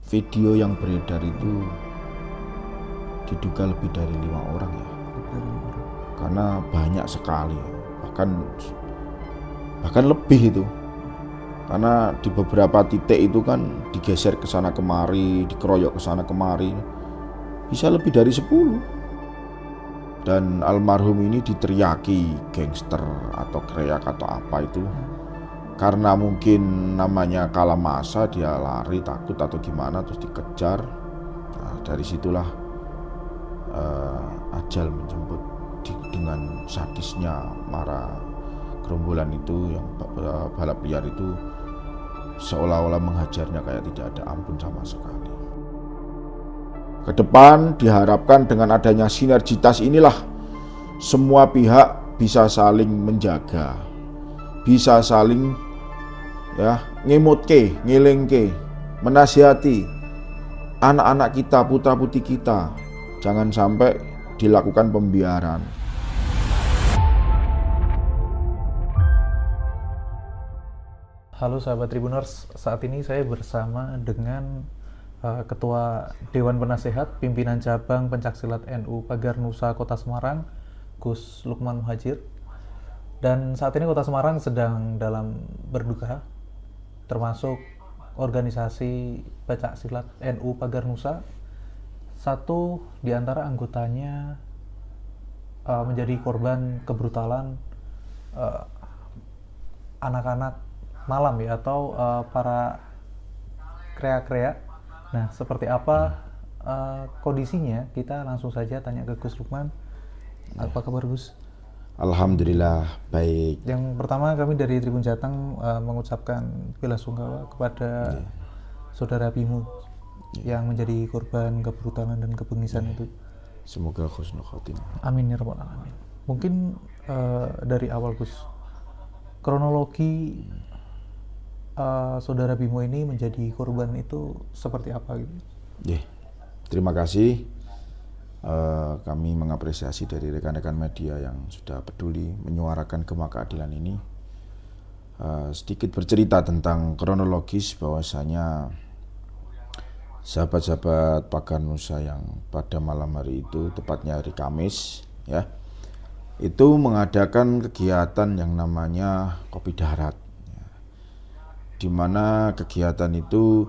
Video yang beredar itu diduga lebih dari 5 orang ya, karena banyak sekali, bahkan lebih itu, karena di beberapa titik itu kan digeser ke sana kemari, dikeroyok ke sana kemari, bisa lebih dari 10. Dan almarhum ini diteriaki gangster atau kreak atau apa itu, karena mungkin namanya kala masa, dia lari takut atau gimana terus dikejar. Nah, dari situlah ajal menjemput dengan sadisnya marah gerombolan itu yang balap liar itu, seolah-olah menghajarnya kayak tidak ada ampun sama sekali. Ke depan diharapkan dengan adanya sinergitas inilah semua pihak bisa saling menjaga, bisa saling ngemutke, ngelingke, menasihati anak-anak kita, putra-putri kita, jangan sampai dilakukan pembiaran. Halo sahabat Tribuners, saat ini saya bersama dengan Ketua Dewan Penasehat Pimpinan Cabang Pencaksilat NU Pagar Nusa Kota Semarang, Gus Lukman Muhajir. Dan saat ini Kota Semarang sedang dalam berduka, termasuk organisasi Pencaksilat NU Pagar Nusa. Satu di antara anggotanya menjadi korban kebrutalan anak-anak malam ya, atau para kreak-kreak. Nah, seperti apa kondisinya? Kita langsung saja tanya ke Gus Lukman. Apa kabar, Gus? Alhamdulillah baik. Yang pertama, kami dari Tribun Jateng mengucapkan belasungkawa kepada saudara Bimo yang menjadi korban kebrutalan dan kebengisan itu. Semoga husnul khotimah. Amin ya rabbal alamin. Mungkin dari awal, Gus, kronologi saudara Bimo ini menjadi korban itu seperti apa gitu? Terima kasih. Kami mengapresiasi dari rekan-rekan media yang sudah peduli menyuarakan gema keadilan ini. Sedikit bercerita tentang kronologis bahwasanya sahabat-sahabat Pagar Nusa yang pada malam hari itu, tepatnya hari Kamis ya, itu mengadakan kegiatan yang namanya kopi darat, di mana kegiatan itu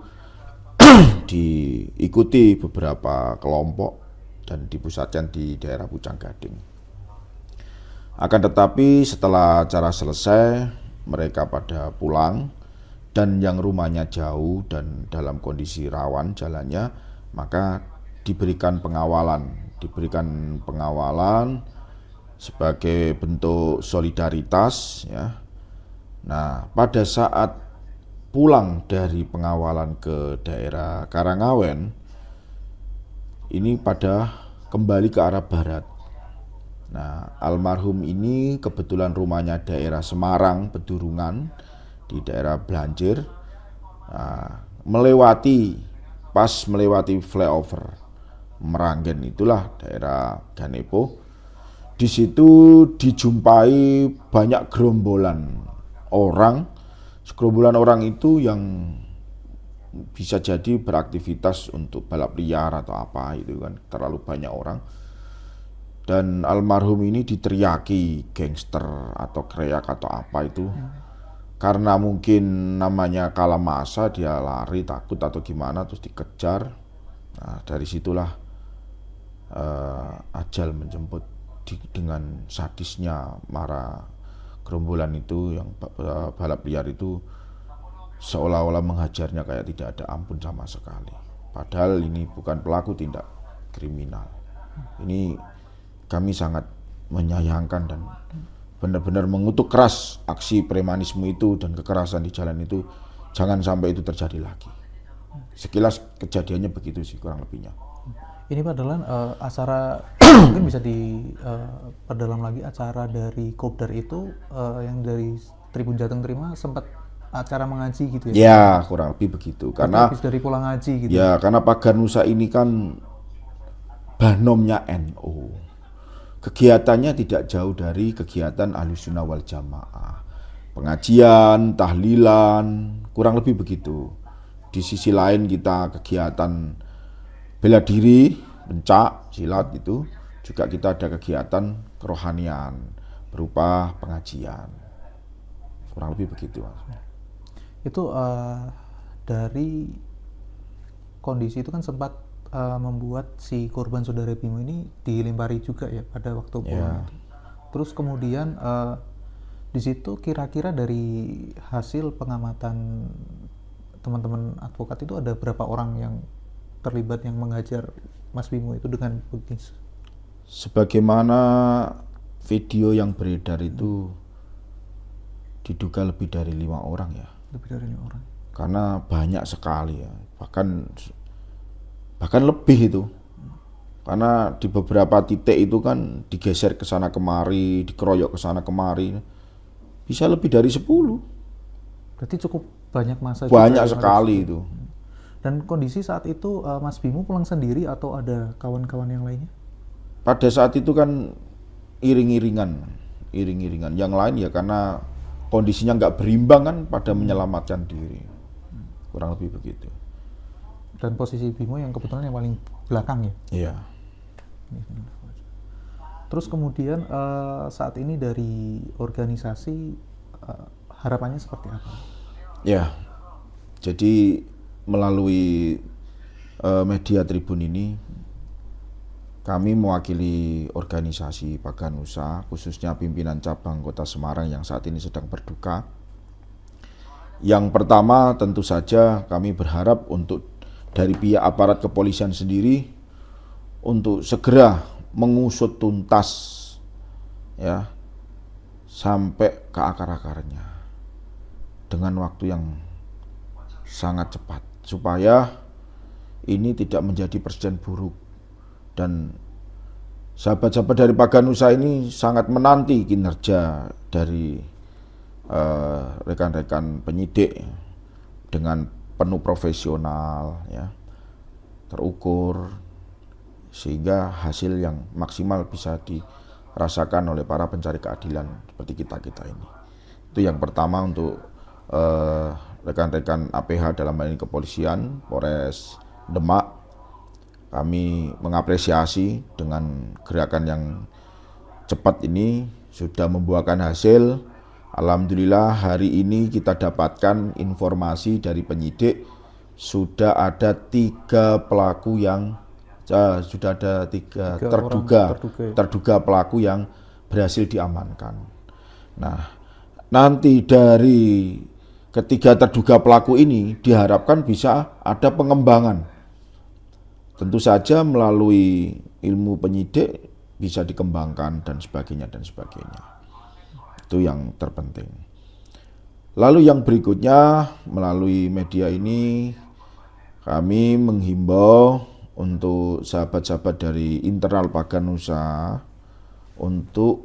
diikuti beberapa kelompok dan dipusatkan di daerah Pucang Gading. Akan tetapi setelah acara selesai, mereka pada pulang, dan yang rumahnya jauh dan dalam kondisi rawan jalannya, maka diberikan pengawalan sebagai bentuk solidaritas ya. Nah, pada saat pulang dari pengawalan ke daerah Karangawen, ini pada kembali ke arah barat. Nah, almarhum ini kebetulan rumahnya daerah Semarang, Bedurungan, di daerah Blanjir. Nah, pas melewati flyover Meranggen, itulah daerah Ganepo. Di situ dijumpai banyak gerombolan orang. Segerombolan orang itu yang bisa jadi beraktivitas untuk balap liar atau apa itu kan, terlalu banyak orang. Dan almarhum ini diteriaki gangster atau kreak atau apa itu, karena mungkin namanya kala masa, dia lari takut atau gimana terus dikejar. Nah, dari situlah ajal menjemput dengan sadisnya marah gerombolan itu yang balap liar itu, seolah-olah menghajarnya kayak tidak ada ampun sama sekali. Padahal ini bukan pelaku tindak kriminal. Ini kami sangat menyayangkan dan benar-benar mengutuk keras aksi premanisme itu dan kekerasan di jalan itu. Jangan sampai itu terjadi lagi. Sekilas kejadiannya begitu sih kurang lebihnya. Ini padahal acara mungkin bisa diperdalam lagi, acara dari Kopdar itu yang dari Tribun Jateng terima sempat acara mengaji gitu ya? Ya, kurang lebih begitu. Karena habis dari pulang ngaji gitu. Ya, karena Pagar Nusa ini kan banomnya NU. Kegiatannya tidak jauh dari kegiatan Ahlussunnah wal Jamaah. Pengajian, tahlilan, kurang lebih begitu. di sisi lain kita kegiatan bela diri, pencak, silat itu juga kita ada kegiatan kerohanian berupa pengajian. Kurang lebih begitu, Mas. Itu dari kondisi itu kan sempat membuat si korban saudara Bimo ini dilempari juga ya pada waktu pulang. Ya. Terus kemudian di situ kira-kira dari hasil pengamatan teman-teman advokat itu ada berapa orang yang terlibat yang menghajar Mas Bimo itu dengan begini? Sebagaimana video yang beredar itu diduga lebih dari 5 orang ya. Lebih dari 5 orang. Karena banyak sekali ya. Bahkan lebih itu. Karena di beberapa titik itu kan digeser ke sana kemari, dikeroyok ke sana kemari. Bisa lebih dari 10. Berarti cukup banyak masa Banyak juga sekali itu. Dan kondisi saat itu Mas Bimo pulang sendiri atau ada kawan-kawan yang lainnya? Pada saat itu kan iring-iringan. Yang lain ya karena kondisinya nggak berimbang kan pada menyelamatkan diri. Kurang lebih begitu. Dan posisi Bimo yang kebetulan yang paling belakang ya? Iya. Terus kemudian saat ini dari organisasi harapannya seperti apa? Ya, jadi melalui media Tribun ini kami mewakili organisasi Paganusa, khususnya pimpinan cabang Kota Semarang yang saat ini sedang berduka. Yang pertama tentu saja kami berharap untuk dari pihak aparat kepolisian sendiri untuk segera mengusut tuntas ya sampai ke akar-akarnya dengan waktu yang sangat cepat supaya ini tidak menjadi presiden buruk. Dan sahabat-sahabat dari Paganusa ini sangat menanti kinerja dari rekan-rekan penyidik dengan penuh profesional ya, terukur sehingga hasil yang maksimal bisa dirasakan oleh para pencari keadilan seperti kita ini. Itu yang pertama untuk rekan-rekan APH dalam hal ini kepolisian Polres Demak. Kami mengapresiasi dengan gerakan yang cepat ini sudah membuahkan hasil. Alhamdulillah hari ini kita dapatkan informasi dari penyidik sudah ada 3 pelaku yang sudah ada 3 terduga pelaku yang berhasil diamankan. Nah, nanti dari ketiga terduga pelaku ini diharapkan bisa ada pengembangan. Tentu saja melalui ilmu penyidik bisa dikembangkan dan sebagainya. Itu yang terpenting. Lalu yang berikutnya melalui media ini kami menghimbau untuk sahabat-sahabat dari internal Paganusa untuk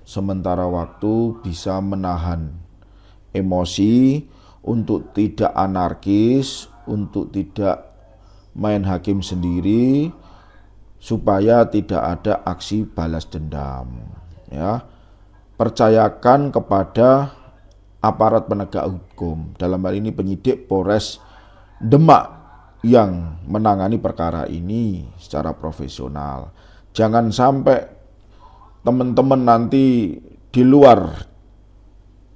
sementara waktu bisa menahan emosi, untuk tidak anarkis, untuk tidak main hakim sendiri, supaya tidak ada aksi balas dendam ya. Percayakan kepada aparat penegak hukum, dalam hal ini penyidik Polres Demak yang menangani perkara ini secara profesional. Jangan sampai teman-teman nanti di luar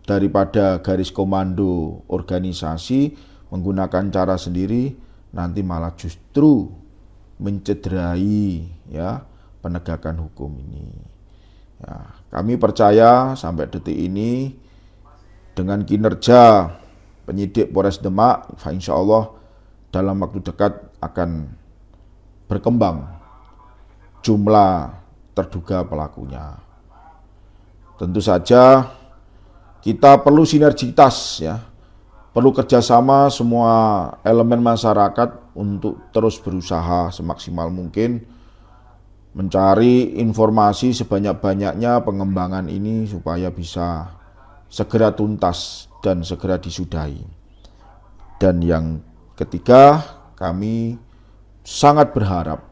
daripada garis komando organisasi menggunakan cara sendiri, nanti malah justru mencederai ya penegakan hukum ini. Ya, kami percaya sampai detik ini dengan kinerja penyidik Polres Demak, insya Allah dalam waktu dekat akan berkembang jumlah terduga pelakunya. Tentu saja kita perlu sinergitas ya. Perlu kerjasama semua elemen masyarakat untuk terus berusaha semaksimal mungkin mencari informasi sebanyak-banyaknya pengembangan ini supaya bisa segera tuntas dan segera disudahi. Dan yang ketiga, kami sangat berharap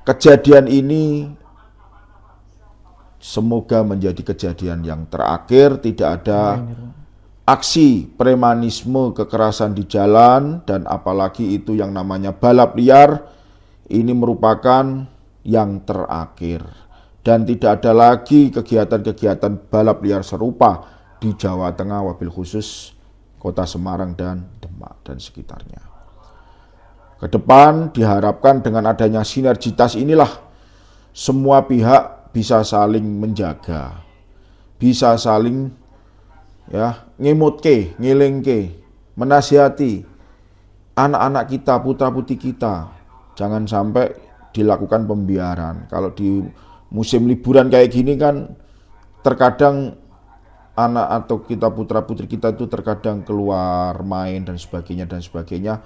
kejadian ini semoga menjadi kejadian yang terakhir, tidak ada aksi premanisme, kekerasan di jalan, dan apalagi itu yang namanya balap liar, ini merupakan yang terakhir. Dan tidak ada lagi kegiatan-kegiatan balap liar serupa di Jawa Tengah, wabil khusus Kota Semarang dan Demak dan sekitarnya. Ke depan diharapkan dengan adanya sinergitas inilah semua pihak bisa saling menjaga, bisa saling ngimutke, ngilingke, menasihati anak-anak kita, putra-putri kita. Jangan sampai dilakukan pembiaran. Kalau di musim liburan kayak gini kan terkadang anak atau kita putra-putri kita itu terkadang keluar main dan sebagainya dan sebagainya.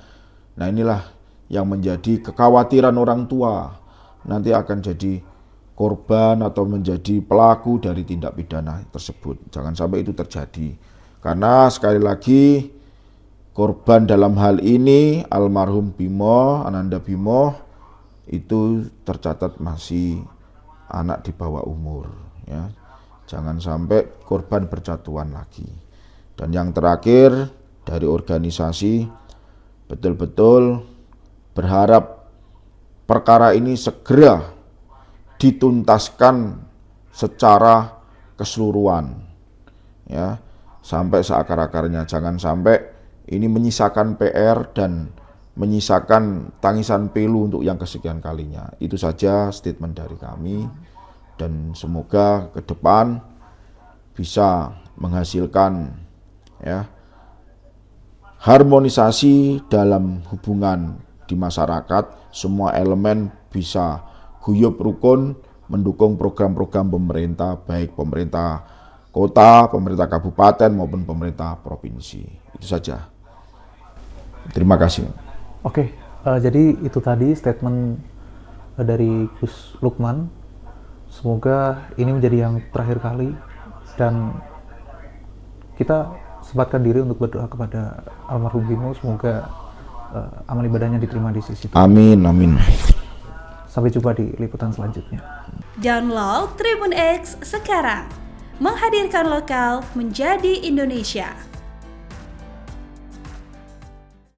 Nah, inilah yang menjadi kekhawatiran orang tua. Nanti akan jadi korban atau menjadi pelaku dari tindak pidana tersebut. Jangan sampai itu terjadi. Karena sekali lagi korban dalam hal ini almarhum Bimo, Ananda Bimo itu tercatat masih anak di bawah umur, ya. Jangan sampai korban berjatuhan lagi. Dan yang terakhir dari organisasi betul-betul berharap perkara ini segera dituntaskan secara keseluruhan, ya, sampai seakar-akarnya. Jangan sampai ini menyisakan PR dan menyisakan tangisan pilu untuk yang kesekian kalinya. Itu saja statement dari kami, dan semoga ke depan bisa menghasilkan harmonisasi dalam hubungan di masyarakat. Semua elemen bisa guyup rukun mendukung program-program pemerintah, baik pemerintah kota, pemerintah kabupaten maupun pemerintah provinsi. Itu saja. Terima kasih. Oke, jadi itu tadi statement dari Gus Lukman. Semoga ini menjadi yang terakhir kali dan kita sempatkan diri untuk berdoa kepada almarhum Bimo. Semoga amal ibadahnya diterima di sisi Tuhan. Amin, amin. Sampai jumpa di liputan selanjutnya. Download Tribun X sekarang, menghadirkan lokal menjadi Indonesia.